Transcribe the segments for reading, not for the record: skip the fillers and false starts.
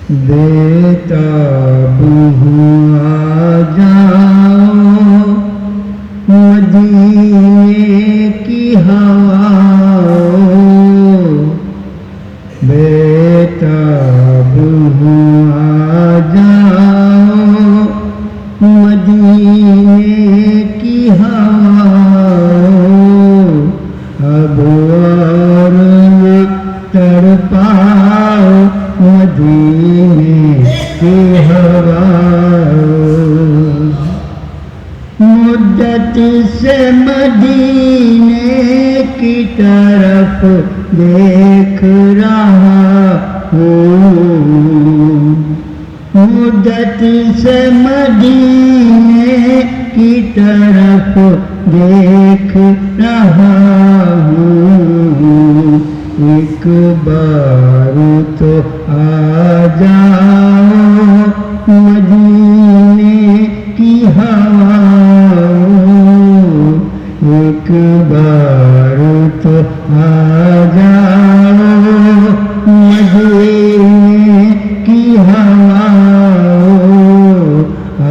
बेताब हुआ जाओ मदीने की हवाओं, बेताब हुआ जाओ मदीने की हवाओं, अब और न तड़पाओ मदीने की हवाओं। मुद्दत से मदीने की तरफ देख रहा हूँ, मुद्दत से मदीने की तरफ देख रहा हूँ। एक बार तो आ जाओ मदीने की हवाओं, एक बार तो आ जाओ मदीने की हवाओं,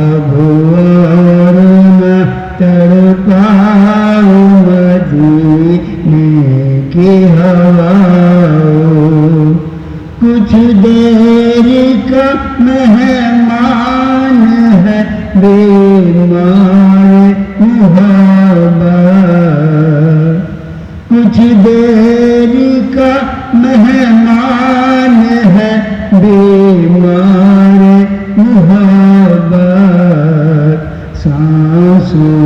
अब और न तड़पाओ मदीने की हवाओं। कुछ देर का मेहमान है बीमार मुहब्बत, कुछ देर का मेहमान है बीमार मुहब्बत। सांसों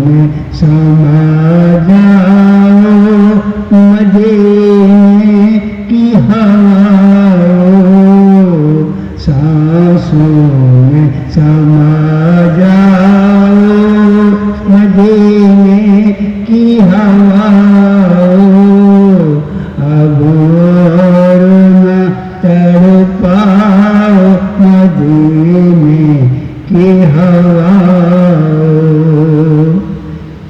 में समा जाओ मदीने की हवाओं, सांसों में समा जाओ मदीने की हवाओं, अब और न तड़पाओ मदीने की हवाओं।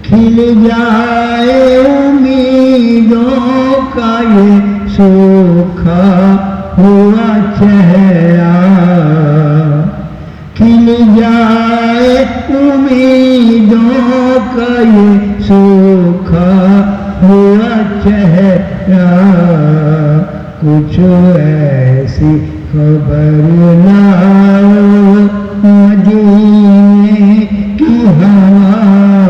खिल जाए उम्मीदों का ये सूखा हुआ चेहरा, खिल जाए उम्मीदों का ये सूखा हुआ चेहरा। कुछ ऐसी खबर लाओ मदीने की हवाओं,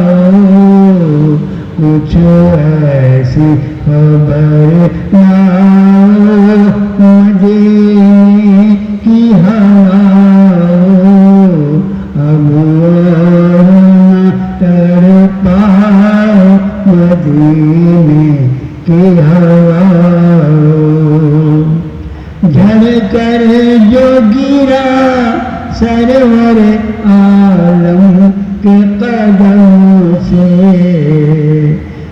कुछ ऐसी खबर लाओ मदीने की हवाओं, अब और न तड़पाओ मदीने की हवाओं। झड़कर जो गिरा सरवर आलम के कदम से,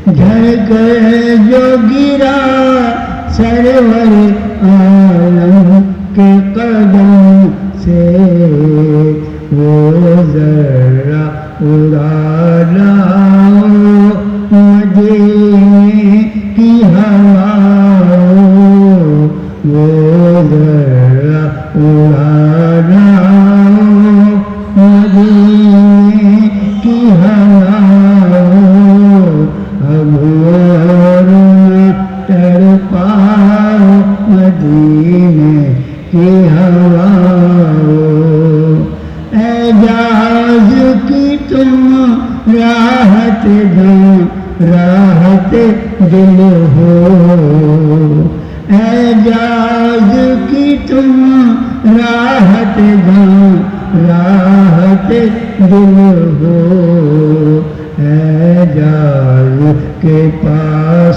झड़कर जो गिरा सरवर आलम के कदम से, वो जरा उड़ा लाओ मदीने की हवाओं, वो जरा उड़ा लाओ मदीने की हवाओं, अब और न तड़पाओ मदीने की हवाओं। एजाज की तुम राहत राहत दिल हो, एजाज की तुम राहत राहत दिल हो, एजाज के पास